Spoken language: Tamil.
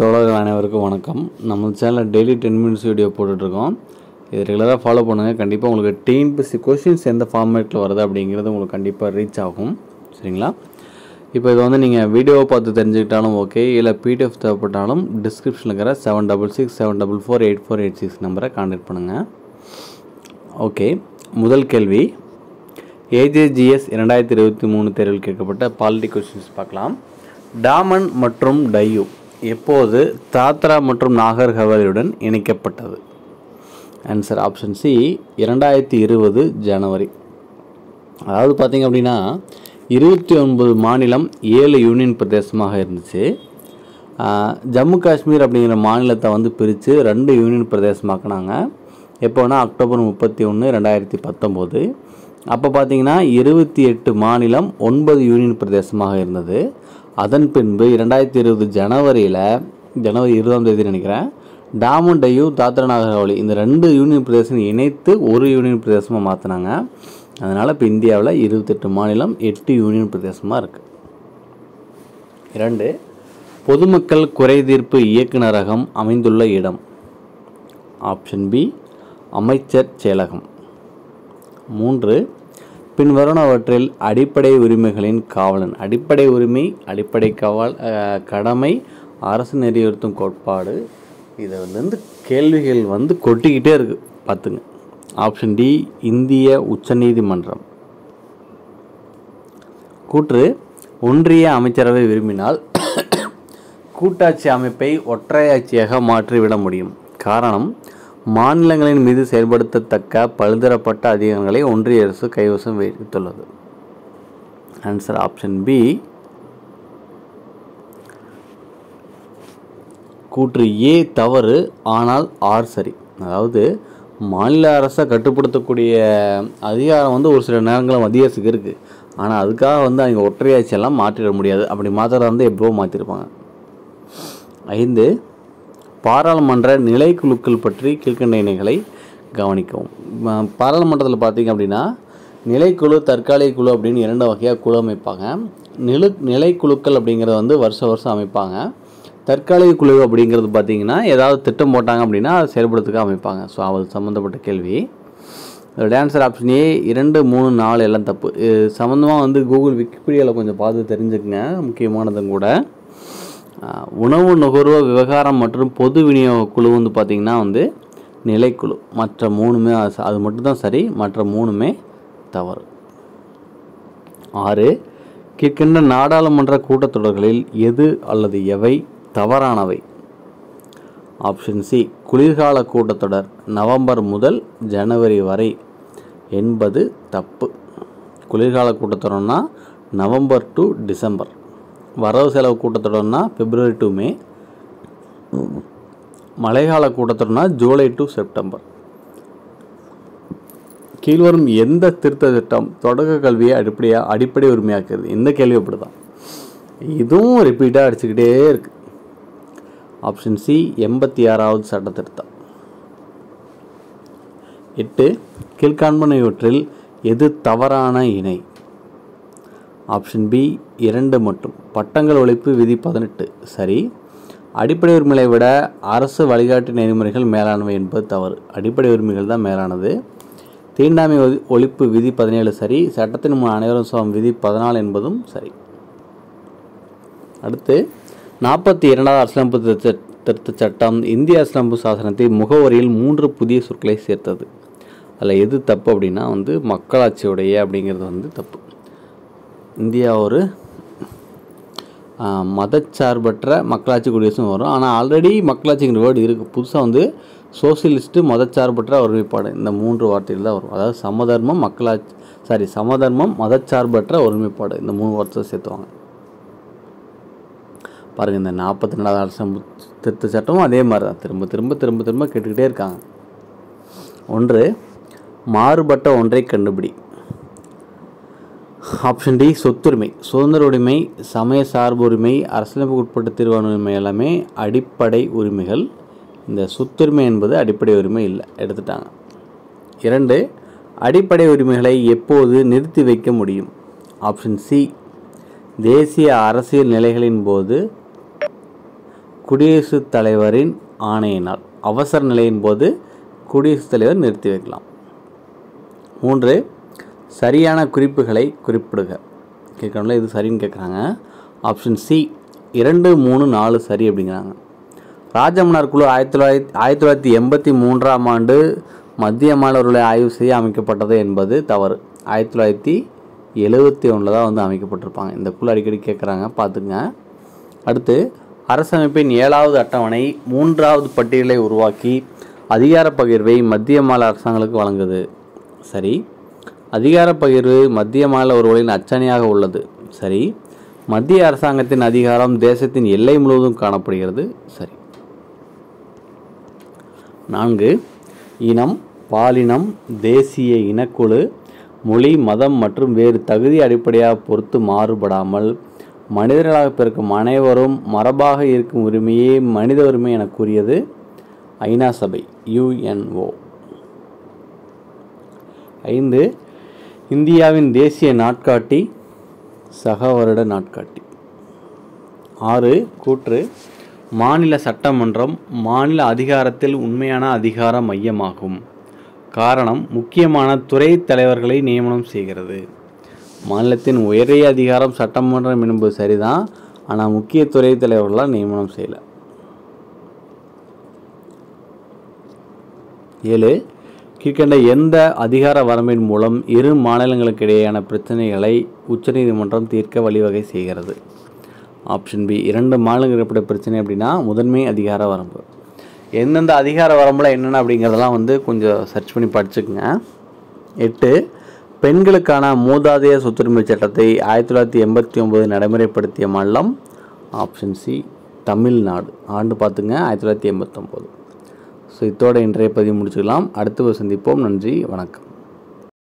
தோழர்கள் அனைவருக்கும் வணக்கம். நம்ம சேனலில் டெய்லி 10 மினிட்ஸ் வீடியோ போட்டுட்ருக்கோம். இது ரெகுலராக ஃபாலோ பண்ணுங்கள். கண்டிப்பாக உங்களுக்கு டிஎன்பிஎஸ்சி கொஷின்ஸ் எந்த ஃபார்மேட்டில் வருது அப்படிங்கிறது உங்களுக்கு கண்டிப்பாக ரீச் ஆகும். சரிங்களா? இப்போ இது வந்து நீங்கள் வீடியோவை பார்த்து தெரிஞ்சுக்கிட்டாலும் ஓகே, இல்லை பிடிஎஃப் தேவைப்பட்டாலும் டிஸ்கிரிப்ஷனில் இருக்கிற 7667448486 நம்பரை கான்டாக்ட் பண்ணுங்கள். ஓகே, முதல் கேள்வி ஏஜேஜிஎஸ் 2023 தேர்வில் கேட்கப்பட்ட பாலிட்டி கொஷின்ஸ் பார்க்கலாம். டாமன் மற்றும் டையூ எப்போது தாத்ரா மற்றும் நாகர் ஹவேலியுடன் இணைக்கப்பட்டது? ஆன்சர் ஆப்ஷன் சி 2020 ஜனவரி. அதாவது பார்த்திங்க அப்படின்னா 29 மாநிலம் 7 யூனியன் பிரதேசமாக இருந்துச்சு. ஜம்மு காஷ்மீர் அப்படிங்கிற மாநிலத்தை வந்து பிரித்து 2 யூனியன் பிரதேசமாக்குனாங்க. எப்போனா அக்டோபர் 31, 2019. அப்போ பார்த்திங்கன்னா 28 மாநிலம் 9 யூனியன் பிரதேசமாக இருந்தது. அதன் பின்பு 2020 ஜனவரி 20ஆம் தேதி நினைக்கிறேன், டாமன் டையூ தாத்ரா நாகர் ஹவேலி இந்த 2 யூனியன் பிரதேசம் இணைத்து ஒரு யூனியன் பிரதேசமாக மாற்றினாங்க. அதனால் இப்போ இந்தியாவில் 28 மாநிலம் 8 யூனியன் பிரதேசமாக இருக்குது. 2. பொதுமக்கள் குறைதீர்ப்பு இயக்குநரகம் அமைந்துள்ள இடம்? ஆப்ஷன் பி அமைச்சர் செயலகம். 3. பின்வருவனவற்றில் அடிப்படை உரிமைகளின் காவலன்? அடிப்படை உரிமை, அடிப்படை கடமை, அரசு நெறியுறுத்தும் கோட்பாடு. இதிலிருந்து கேள்விகள் வந்து கொட்டிக்கிட்டே இருக்கு, பார்த்துங்க. ஆப்ஷன் டி இந்திய உச்சநீதிமன்றம். கூற்று ஒன்றிய அமைச்சரவை விரும்பினால் கூட்டாட்சி அமைப்பை ஒற்றையாட்சியாக மாற்றிவிட முடியும். காரணம் மாநிலங்களின் மீது செயல்படுத்தத்தக்க பல்தரப்பட்ட அதிகாரங்களை ஒன்றிய அரசு கைவசம் வைத்துள்ளது. Answer option B. கூற்று ஏ தவறு, ஆனால் ஆர் சரி. அதாவது மாநில அரசை கட்டுப்படுத்தக்கூடிய அதிகாரம் வந்து ஒரு சில நேரங்களில் மத்திய அரசுக்கு இருக்குது. ஆனால் அதுக்காக வந்து அவங்க ஒற்றையாட்சியெல்லாம் மாற்றிட முடியாது. அப்படி மாற்றுறதா வந்து எப்போ மாற்றிருப்பாங்க. 5. பாராளுமன்ற நிலைக்குழுக்கள் பற்றி கீழ்க்கண்ட இணைகளை கவனிக்கவும். பாராளுமன்றத்தில் பார்த்திங்க அப்படின்னா நிலைக்குழு, தற்காலிக குழு அப்படின்னு 2 வகையாக குழு அமைப்பாங்க. நிலைக்குழுக்கள் அப்படிங்கிறத வந்து வருஷம் அமைப்பாங்க. தற்காலிக குழு அப்படிங்கிறது பார்த்திங்கன்னா ஏதாவது திட்டம் போட்டாங்க அப்படின்னா அதை செயல்படுத்துக்க அமைப்பாங்க. ஸோ அது சம்மந்தப்பட்ட கேள்வி. அதோட ஆன்சர் ஆப்ஷன் ஏ 2, 3, 4 எல்லாம் தப்பு. சம்மந்தமாக வந்து கூகுள் விக்கிபீடியாவில் கொஞ்சம் பார்த்து தெரிஞ்சுக்குங்க, முக்கியமானதும் கூட. உணவு நுகர்வோர் விவகாரம் மற்றும் பொது விநியோக குழு வந்து பார்த்திங்கன்னா வந்து நிலைக்குழு. மற்ற 3மே அது மட்டும்தான் சரி, மற்ற 3மே தவறு. 6. கீழ்க்கண்ட நாடாளுமன்ற கூட்டத்தொடர்களில் எது அல்லது எவை தவறானவை? ஆப்ஷன் சி குளிர்கால கூட்டத்தொடர் நவம்பர் முதல் ஜனவரி வரை என்பது தப்பு. குளிர்கால கூட்டத்தொடர்னா நவம்பர் டு டிசம்பர். வரவு செலவு கூட்டத்தொடர்னா பிப்ரவரி டு மே. மழைக்கால கூட்டத்தொடர்னா ஜூலை டு செப்டம்பர். கீழ்வரும் எந்த திருத்த திட்டம் தொடக்க கல்வியை அடிப்படை உரிமையாக்குறது? இந்த கேள்வி அப்படி தான், இதுவும் ரிப்பீட்டாக அடிச்சுக்கிட்டே இருக்கு. ஆப்ஷன் சி 86வது சட்ட திருத்தம். 8. கீழ்காண்பனவற்றில் எது தவறான இணை? ஆப்ஷன் பி 2 மட்டும். பட்டங்கள் ஒழிப்பு விதி 18 சரி. அடிப்படை உரிமைகளை விட அரசு வழிகாட்டு நெறிமுறைகள் மேலானவை என்பது தவறு. அடிப்படை உரிமைகள் தான் மேலானது. தீண்டாமை ஒழிப்பு விதி 17 சரி. சட்டத்தின் முன் அனைவரும் சமம் விதி 14 என்பதும் சரி. அடுத்து 42வது அரசியலமைப்பு திருத்த சட்டம் இந்திய அரசியலமைப்பு சாசனத்தில் முகவரியில் 3 புதிய சொற்களை சேர்த்தது. அதில் எது தப்பு அப்படின்னா வந்து மக்களாட்சியுடைய அப்படிங்கிறது வந்து தப்பு. இந்தியா ஒரு மதச்சார்பற்ற மக்களாட்சி குடியரசும் வரும். ஆனால் ஆல்ரெடி மக்களாட்சிங்கிற வேர்டு இருக்குது. புதுசாக வந்து சோசியலிஸ்ட்டு, மதச்சார்பற்ற ஒருமைப்பாடு, இந்த 3 வார்த்தைகள் தான் வரும். அதாவது சமதர்மம் மதச்சார்பற்ற ஒருமைப்பாடு, இந்த 3 வார்த்தை சேர்த்துவாங்க. பாருங்கள், இந்த 42வது அரசியலமைப்பு திருத்த சட்டமும் அதே மாதிரி தான் திரும்ப கேட்டுக்கிட்டே இருக்காங்க. 1. மாறுபட்ட ஒன்றை கண்டுபிடி. ஆப்ஷன் டி சொத்துரிமை. சுதந்திர உரிமை, சமய சார்பு உரிமை, அரசியலமைப்புக்கு உட்பட்ட தீர்வான உரிமை எல்லாமே அடிப்படை உரிமைகள். இந்த சொத்துரிமை என்பது அடிப்படை உரிமை இல்லை, எடுத்துட்டாங்க. 2. அடிப்படை உரிமைகளை எப்போது நிறுத்தி வைக்க முடியும்? ஆப்ஷன் சி தேசிய அரசியல் நிலைகளின் போது குடியரசுத் தலைவரின் ஆணையினால். அவசர நிலையின் போது குடியரசுத் தலைவர் நிறுத்தி வைக்கலாம். 3 சரியான குறிப்புகளை குறிப்பிடுக. கேட்கணும்ல, இது சரின்னு கேட்குறாங்க. ஆப்ஷன் சி 2, 3, 4 சரி அப்படிங்கிறாங்க. ராஜமன்னார் குழு 1983ஆம் ஆண்டு மத்திய மாநிலங்களை ஆய்வு செய்ய அமைக்கப்பட்டது என்பது தவறு. 1971 தான் வந்து அமைக்கப்பட்டிருப்பாங்க. இந்த குழு அடிக்கடி கேட்குறாங்க, பார்த்துங்க. அடுத்து, அரசமைப்பின் 7வது அட்டவணை 3வது பட்டியலை உருவாக்கி அதிகார பகிர்வை மத்திய மாநில அரசாங்கங்களுக்கு வழங்குது. சரி. அதிகார பகிர்வு மத்திய மாநில ஒருவரின் அச்சணையாக உள்ளது. சரி. மத்திய அரசாங்கத்தின் அதிகாரம் தேசத்தின் எல்லை முழுவதும் காணப்படுகிறது. சரி. 4 இனம், பாலினம், தேசிய இனக்குழு, மொழி, மதம் மற்றும் வேறு தகுதி அடிப்படையாக பொறுத்து மாறுபடாமல் மனிதர்களாக பிறக்கும் அனைவரும் மரபாக இருக்கும் உரிமையே மனித உரிமை என கூறியது ஐநா சபை, UNO. 5 இந்தியாவின் தேசிய நாட்காட்டி சக வருட நாட்காட்டி. 6 கூற்று மாநில சட்டமன்றம் மாநில அதிகாரத்தில் உண்மையான அதிகார மையமாகும். காரணம், முக்கியமான துறை தலைவர்களை நியமனம் செய்கிறது. மாநிலத்தின் உயரிய அதிகாரம் சட்டமன்றம் என்பது சரிதான், ஆனால் முக்கிய துறை தலைவர்களால் நியமனம் செய்யல. 7 கீழ்கண்ட எந்த அதிகார வரம்பின் மூலம் இரு மாநிலங்களுக்கு இடையேயான பிரச்சனைகளை உச்சநீதிமன்றம் தீர்க்க வழிவகை செய்கிறது? ஆப்ஷன் பி 2 மாநிலங்களுக்கு ஏற்பட்ட பிரச்சனை அப்படின்னா முதன்மை அதிகார வரம்பு. எந்தெந்த அதிகார வரம்பில் என்னென்ன அப்படிங்கிறதெல்லாம் வந்து கொஞ்சம் சர்ச் பண்ணி படிச்சுக்குங்க. 8 பெண்களுக்கான மூதாதையர் சொத்துரிமை சட்டத்தை 1989 நடைமுறைப்படுத்திய மாநிலம்? Option C Tamil Nadu. ஆண்டு பார்த்துங்க 1989. ஸோ இதோட இன்றைய பதிவு முடிச்சுக்கலாம். அடுத்து சந்திப்போம். நன்றி, வணக்கம்.